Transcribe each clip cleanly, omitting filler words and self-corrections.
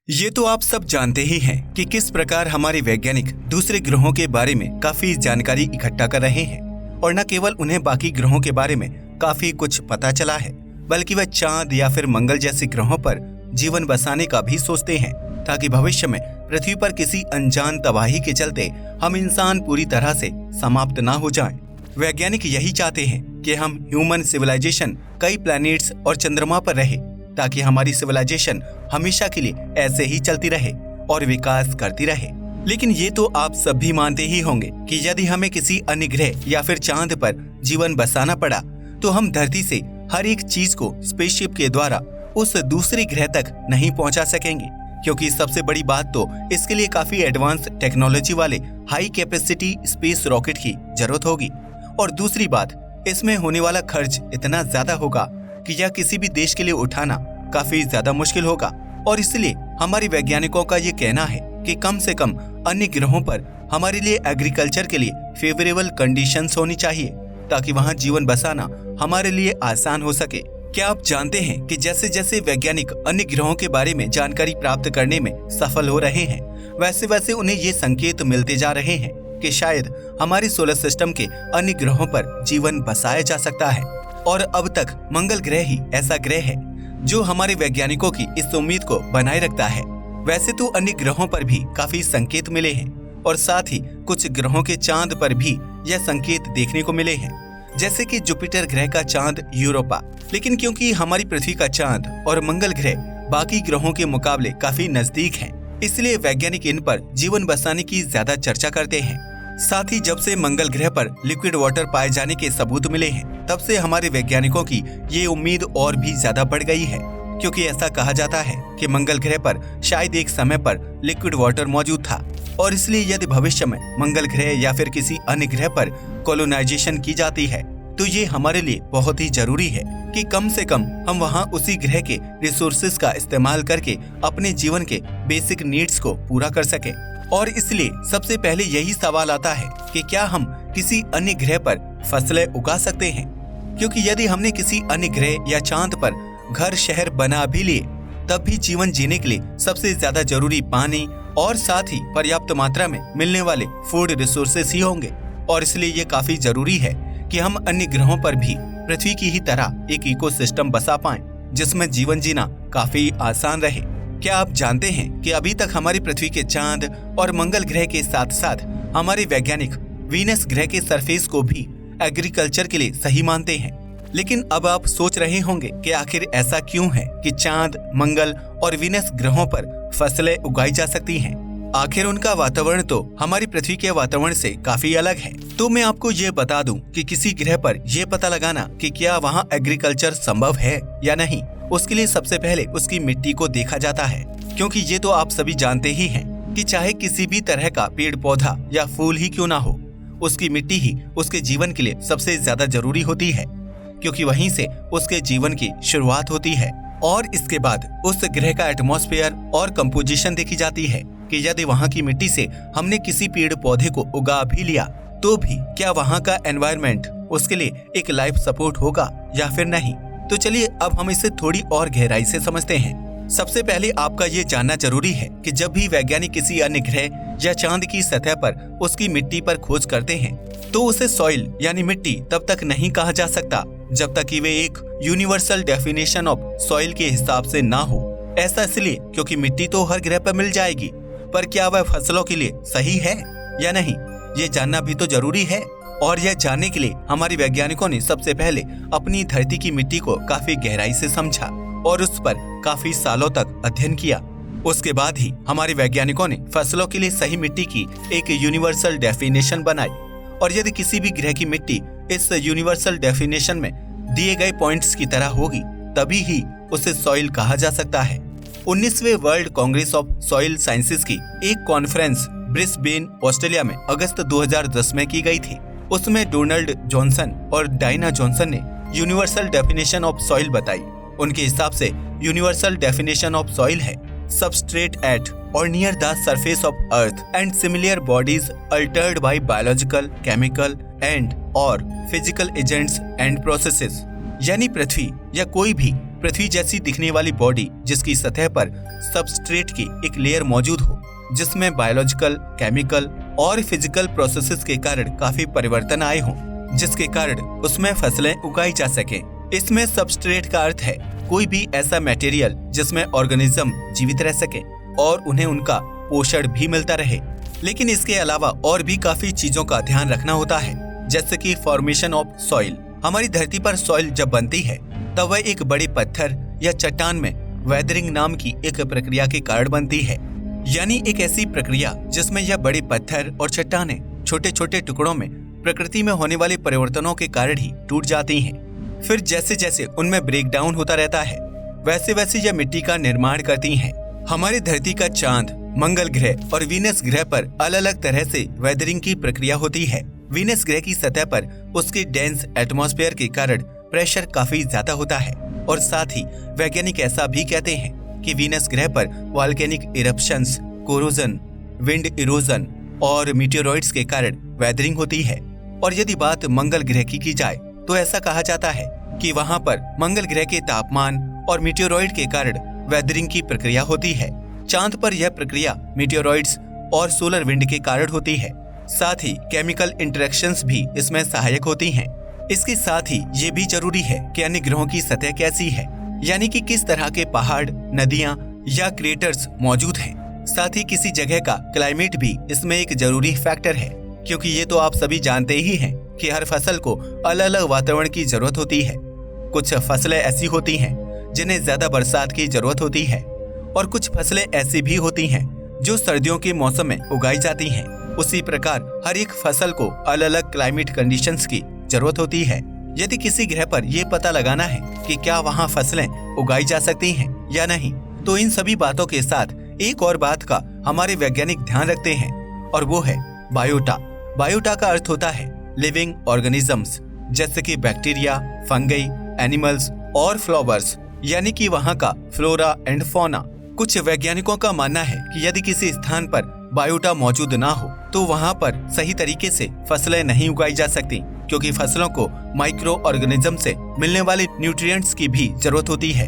ये तो आप सब जानते ही हैं कि किस प्रकार हमारे वैज्ञानिक दूसरे ग्रहों के बारे में काफी जानकारी इकट्ठा कर रहे हैं और न केवल उन्हें बाकी ग्रहों के बारे में काफी कुछ पता चला है, बल्कि वह चांद या फिर मंगल जैसे ग्रहों पर जीवन बसाने का भी सोचते हैं, ताकि भविष्य में पृथ्वी पर किसी अनजान तबाही के चलते हम इंसान पूरी तरह से समाप्त ना हो जाएं। वैज्ञानिक यही चाहते हैं कि हम ह्यूमन सिविलाइजेशन कई प्लैनेट्स और चंद्रमा पर रहे, ताकि हमारी सिविलाइजेशन हमेशा के लिए ऐसे ही चलती रहे और विकास करती रहे। लेकिन ये तो आप सब भी मानते ही होंगे कि यदि हमें किसी अन्य ग्रह या फिर चांद पर जीवन बसाना पड़ा तो हम धरती से हर एक चीज को स्पेसशिप के द्वारा उस दूसरे ग्रह तक नहीं पहुंचा सकेंगे, क्योंकि सबसे बड़ी बात तो इसके लिए काफी एडवांस टेक्नोलॉजी वाले हाई कैपेसिटी स्पेस रॉकेट की जरूरत होगी। और दूसरी बात, इसमें होने वाला खर्च इतना ज्यादा होगा कि यह किसी भी देश के लिए उठाना काफी ज्यादा मुश्किल होगा। और इसलिए हमारे वैज्ञानिकों का ये कहना है कि कम से कम अन्य ग्रहों पर हमारे लिए एग्रीकल्चर के लिए फेवरेबल कंडीशंस होनी चाहिए, ताकि वहां जीवन बसाना हमारे लिए आसान हो सके। क्या आप जानते हैं कि जैसे जैसे वैज्ञानिक अन्य ग्रहों के बारे में जानकारी प्राप्त करने में सफल हो रहे हैं, वैसे वैसे उन्हें ये संकेत मिलते जा रहे हैं कि शायद हमारे सोलर सिस्टम के अन्य ग्रहों पर जीवन बसाया जा सकता है। और अब तक मंगल ग्रह ही ऐसा ग्रह है जो हमारे वैज्ञानिकों की इस उम्मीद को बनाए रखता है। वैसे तो अन्य ग्रहों पर भी काफी संकेत मिले हैं और साथ ही कुछ ग्रहों के चांद पर भी यह संकेत देखने को मिले हैं, जैसे कि जुपिटर ग्रह का चांद यूरोपा। लेकिन क्योंकि हमारी पृथ्वी का चांद और मंगल ग्रह बाकी ग्रहों के मुकाबले काफी नजदीक हैं, इसलिए वैज्ञानिक इन पर जीवन बसाने की ज्यादा चर्चा करते हैं। साथ ही जब से मंगल ग्रह पर लिक्विड वाटर पाए जाने के सबूत मिले हैं, तब से हमारे वैज्ञानिकों की ये उम्मीद और भी ज्यादा बढ़ गई है, क्योंकि ऐसा कहा जाता है कि मंगल ग्रह पर शायद एक समय पर लिक्विड वाटर मौजूद था। और इसलिए यदि भविष्य में मंगल ग्रह या फिर किसी अन्य ग्रह पर कॉलोनाइजेशन की जाती है, तो ये हमारे लिए बहुत ही जरूरी है कि कम से कम हम वहाँ उसी ग्रह के रिसोर्सेज का इस्तेमाल करके अपने जीवन के बेसिक नीड्स को पूरा कर सके। और इसलिए सबसे पहले यही सवाल आता है कि क्या हम किसी अन्य ग्रह पर फसलें उगा सकते हैं, क्योंकि यदि हमने किसी अन्य ग्रह या चांद पर घर शहर बना भी लिए, तब भी जीवन जीने के लिए सबसे ज्यादा जरूरी पानी और साथ ही पर्याप्त मात्रा में मिलने वाले फूड रिसोर्सेस ही होंगे। और इसलिए ये काफी जरूरी है कि हम अन्य ग्रहों पर भी पृथ्वी की ही तरह एक इकोसिस्टम बसा पाएं, जिसमें जीवन जीना काफी आसान रहे। क्या आप जानते हैं कि अभी तक हमारी पृथ्वी के चांद और मंगल ग्रह के साथ साथ हमारे वैज्ञानिक वीनस ग्रह के सरफेस को भी एग्रीकल्चर के लिए सही मानते हैं। लेकिन अब आप सोच रहे होंगे कि आखिर ऐसा क्यों है कि चांद, मंगल और वीनस ग्रहों पर फसलें उगाई जा सकती हैं। आखिर उनका वातावरण तो हमारी पृथ्वी के वातावरण से काफी अलग है। तो मैं आपको ये बता दूं कि किसी ग्रह पर यह पता लगाना कि क्या वहाँ एग्रीकल्चर संभव है या नहीं, उसके लिए सबसे पहले उसकी मिट्टी को देखा जाता है, क्योंकि ये तो आप सभी जानते ही हैं कि चाहे किसी भी तरह का पेड़ पौधा या फूल ही क्यों ना हो, उसकी मिट्टी ही उसके जीवन के लिए सबसे ज्यादा जरूरी होती है, क्योंकि वहीं से उसके जीवन की शुरुआत होती है। और इसके बाद उस ग्रह का एटमॉस्फेयर और कंपोजिशन देखी जाती है कि यदि वहाँ की मिट्टी से हमने किसी पेड़ पौधे को उगा भी लिया, तो भी क्या वहाँ का एनवायरनमेंट उसके लिए एक लाइफ सपोर्ट होगा या फिर नहीं। तो चलिए अब हम इसे थोड़ी और गहराई से समझते हैं। सबसे पहले आपका ये जानना जरूरी है कि जब भी वैज्ञानिक किसी अन्य ग्रह या चांद की सतह पर उसकी मिट्टी पर खोज करते हैं, तो उसे सॉइल यानी मिट्टी तब तक नहीं कहा जा सकता जब तक कि वे एक यूनिवर्सल डेफिनेशन ऑफ सॉइल के हिसाब से ना हो। ऐसा इसलिए क्योंकि मिट्टी तो हर ग्रह पर मिल जाएगी, पर क्या वह फसलों के लिए सही है या नहीं, ये जानना भी तो जरूरी है। और यह जानने के लिए हमारे वैज्ञानिकों ने सबसे पहले अपनी धरती की मिट्टी को काफी गहराई से समझा और उस पर काफी सालों तक अध्ययन किया। उसके बाद ही हमारे वैज्ञानिकों ने फसलों के लिए सही मिट्टी की एक यूनिवर्सल डेफिनेशन बनाई। और यदि किसी भी ग्रह की मिट्टी इस यूनिवर्सल डेफिनेशन में दिए गए पॉइंट्स की तरह होगी, तभी ही उसे सॉइल कहा जा सकता है। 19वें world congress of soil sciences की एक कॉन्फ्रेंस ब्रिस्बेन, ऑस्ट्रेलिया में अगस्त 2010 में की गई थी। उसमें डोनाल्ड जॉनसन और डायना जॉनसन ने यूनिवर्सल डेफिनेशन ऑफ सॉइल बताई। उनके हिसाब से यूनिवर्सल डेफिनेशन ऑफ सॉइल है सबस्ट्रेट एट और near the surface of earth and similar bodies Altered bye biological, chemical and और फिजिकल एजेंट्स एंड प्रोसेसेस, यानी पृथ्वी या कोई भी पृथ्वी जैसी दिखने वाली बॉडी जिसकी सतह पर सबस्ट्रेट की एक लेयर मौजूद हो, जिसमें बायोलॉजिकल, केमिकल और फिजिकल प्रोसेसेस के कारण काफी परिवर्तन आए हों, जिसके कारण उसमें फसलें उगाई जा सके। इसमें सबस्ट्रेट का अर्थ है कोई भी ऐसा मटेरियल जिसमें ऑर्गेनिज्म जीवित रह सके और उन्हें उनका पोषण भी मिलता रहे। लेकिन इसके अलावा और भी काफी चीजों का ध्यान रखना होता है, जैसे कि फॉर्मेशन ऑफ सॉइल। हमारी धरती पर सॉइल जब बनती है तब वह एक बड़े पत्थर या चट्टान में वेदरिंग नाम की एक प्रक्रिया के कारण बनती है, यानी एक ऐसी प्रक्रिया जिसमें यह बड़े पत्थर और चट्टानें छोटे छोटे टुकड़ों में प्रकृति में होने वाले परिवर्तनों के कारण ही टूट जाती हैं। फिर जैसे जैसे उनमें ब्रेक डाउन होता रहता है, वैसे वैसे यह मिट्टी का निर्माण करती हैं। हमारी धरती का चांद, मंगल ग्रह और वीनस ग्रह पर अलग अलग तरह से वेदरिंग की प्रक्रिया होती है। वीनस ग्रह की सतह पर उसके डेंस एटमॉस्फेयर के कारण प्रेशर काफी ज्यादा होता है और साथ ही वैज्ञानिक ऐसा भी कहते हैं कि वीनस ग्रह पर volcanic eruptions, corrosion, wind erosion और मीटेरोइड्स के कारण वेदरिंग होती है। और यदि बात मंगल ग्रह की जाए तो ऐसा कहा जाता है कि वहां पर मंगल ग्रह के तापमान और मीटेरोइड के कारण वेदरिंग की प्रक्रिया होती है। चांद पर यह प्रक्रिया मीटेरोइड्स और सोलर विंड के कारण होती है। साथ ही केमिकल इंटरेक्शंस भी इसमें सहायक होती हैं। इसके साथ ही ये भी जरूरी है कि अन्य ग्रहों की सतह कैसी है, यानी कि किस तरह के पहाड़, नदियां या क्रेटर्स मौजूद हैं। साथ ही किसी जगह का क्लाइमेट भी इसमें एक जरूरी फैक्टर है, क्योंकि ये तो आप सभी जानते ही हैं कि हर फसल को अलग अलग वातावरण की जरूरत होती है। कुछ फसलें ऐसी होती हैं जिन्हें ज्यादा बरसात की जरूरत होती है और कुछ फसलें ऐसी भी होती हैं जो सर्दियों के मौसम में उगाई जाती हैं। उसी प्रकार हर एक फसल को अलग अलग क्लाइमेट कंडीशंस की जरूरत होती है। यदि किसी ग्रह पर यह पता लगाना है कि क्या वहाँ फसलें उगाई जा सकती हैं या नहीं, तो इन सभी बातों के साथ एक और बात का हमारे वैज्ञानिक ध्यान रखते हैं, और वो है बायोटा। बायोटा का अर्थ होता है लिविंग ऑर्गेनिजम्स, जैसे कि बैक्टीरिया, फंगई, एनिमल्स और फ्लावर्स, यानी कि वहाँ का फ्लोरा एंड फौना। कुछ वैज्ञानिकों का मानना है कि यदि किसी स्थान पर बायोटा मौजूद ना हो तो वहाँ पर सही तरीके से फसलें नहीं उगाई जा सकती, क्योंकि फसलों को माइक्रो ऑर्गेनिज्म से मिलने वाले न्यूट्रिएंट्स की भी जरूरत होती है।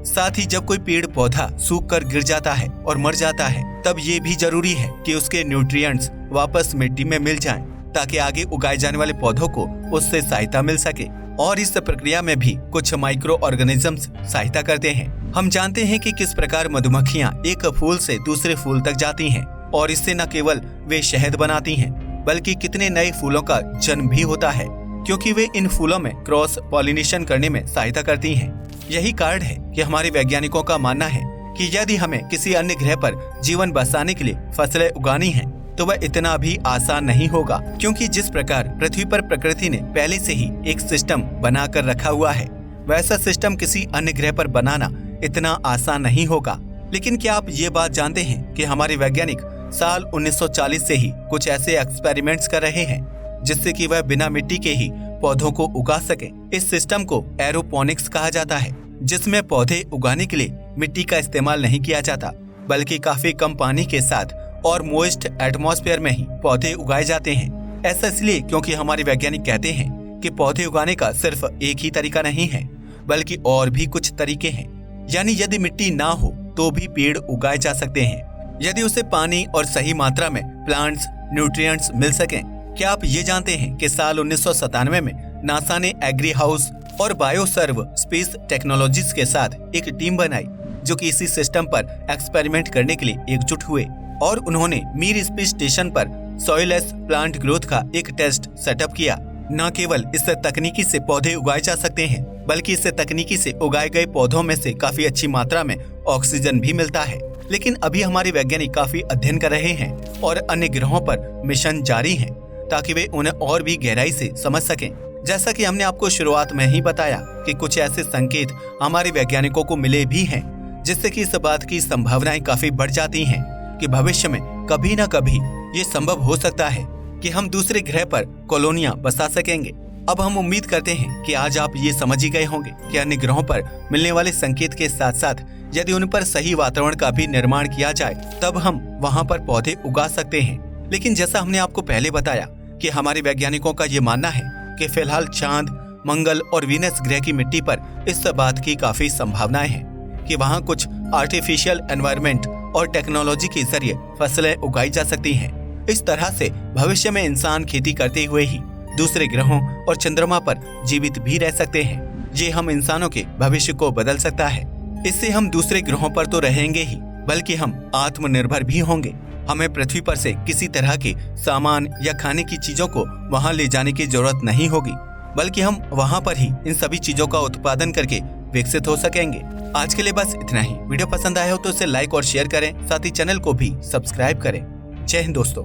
साथ ही जब कोई पेड़ पौधा सूख कर गिर जाता है और मर जाता है, तब ये भी जरूरी है कि उसके न्यूट्रिएंट्स वापस मिट्टी में मिल जाएं, ताकि आगे उगाए जाने वाले पौधों को उससे सहायता मिल सके। और इस प्रक्रिया में भी कुछ माइक्रो ऑर्गेनिजम्स सहायता करते हैं। हम जानते हैं कि किस प्रकार मधुमक्खियां एक फूल से दूसरे फूल तक जाती हैं और इससे न केवल वे शहद बनाती हैं, बल्कि कितने नए फूलों का जन्म भी होता है, क्योंकि वे इन फूलों में क्रॉस पॉलिनेशन करने में सहायता करती हैं। यही कारण है कि हमारे वैज्ञानिकों का मानना है कि यदि हमें किसी अन्य ग्रह पर जीवन बसाने के लिए फसलें उगानी हैं, तो वह इतना भी आसान नहीं होगा, क्योंकि जिस प्रकार पृथ्वी पर प्रकृति ने पहले से ही एक सिस्टम बना कर रखा हुआ है, वैसा सिस्टम किसी अन्य ग्रह पर बनाना इतना आसान नहीं होगा। लेकिन क्या आप ये बात जानते हैं कि हमारे वैज्ञानिक साल 1940 से ही कुछ ऐसे एक्सपेरिमेंट्स कर रहे हैं जिससे कि वह बिना मिट्टी के ही पौधों को उगा सके। इस सिस्टम को एरोपोनिक्स कहा जाता है, जिसमें पौधे उगाने के लिए मिट्टी का इस्तेमाल नहीं किया जाता, बल्कि काफी कम पानी के साथ और मोइस्ट एटमॉस्फेयर में ही पौधे उगाए जाते हैं। ऐसा इसलिए क्योंकि हमारे वैज्ञानिक कहते हैं कि पौधे उगाने का सिर्फ एक ही तरीका नहीं है, बल्कि और भी कुछ तरीके हैं। यानी यदि मिट्टी ना हो तो भी पेड़ उगाए जा सकते हैं, यदि उसे पानी और सही मात्रा में प्लांट्स न्यूट्रिएंट्स मिल सकें। क्या आप ये जानते हैं कि साल 1997 में नासा ने एग्री हाउस और बायोसर्व स्पेस टेक्नोलॉजीज के साथ एक टीम बनाई, जो कि इसी सिस्टम पर एक्सपेरिमेंट करने के लिए एकजुट हुए, और उन्होंने मीर स्पेस स्टेशन पर सॉइललेस प्लांट ग्रोथ का एक टेस्ट सेटअप किया। न केवल इस तकनीकी से पौधे उगाए जा सकते हैं, बल्कि इस तकनीकी से उगाए गए पौधों में से काफी अच्छी मात्रा में ऑक्सीजन भी मिलता है। लेकिन अभी हमारे वैज्ञानिक काफी अध्ययन कर रहे हैं और अन्य ग्रहों पर मिशन जारी हैं, ताकि वे उन्हें और भी गहराई से समझ सकें। जैसा कि हमने आपको शुरुआत में ही बताया कि कुछ ऐसे संकेत हमारे वैज्ञानिकों को मिले भी हैं, जिससे कि इस बात की संभावनाएं काफी बढ़ जाती हैं कि भविष्य में कभी न कभी ये संभव हो सकता है कि हम दूसरे ग्रह पर कॉलोनियां बसा सकेंगे। अब हम उम्मीद करते हैं कि आज आप ये समझ ही गए होंगे कि अन्य ग्रहों पर मिलने वाले संकेत के साथ साथ यदि उन पर सही वातावरण का भी निर्माण किया जाए, तब हम वहाँ पर पौधे उगा सकते हैं। लेकिन जैसा हमने आपको पहले बताया कि हमारे वैज्ञानिकों का ये मानना है कि फिलहाल चांद, मंगल और वीनस ग्रह की मिट्टी पर इस बात की काफी संभावनाएं हैं कि वहाँ कुछ आर्टिफिशियल एनवायरनमेंट और टेक्नोलॉजी के जरिए फसलें उगाई जा सकती हैं। इस तरह से भविष्य में इंसान खेती करते हुए ही दूसरे ग्रहों और चंद्रमा पर जीवित भी रह सकते हैं। ये हम इंसानों के भविष्य को बदल सकता है। इससे हम दूसरे ग्रहों पर तो रहेंगे ही, बल्कि हम आत्मनिर्भर भी होंगे। हमें पृथ्वी पर से किसी तरह के सामान या खाने की चीजों को वहां ले जाने की जरूरत नहीं होगी, बल्कि हम वहां पर ही इन सभी चीजों का उत्पादन करके विकसित हो सकेंगे। आज के लिए बस इतना ही। वीडियो पसंद आया हो तो इसे लाइक और शेयर करें, साथ ही चैनल को भी सब्सक्राइब करें। जय हिंद दोस्तों।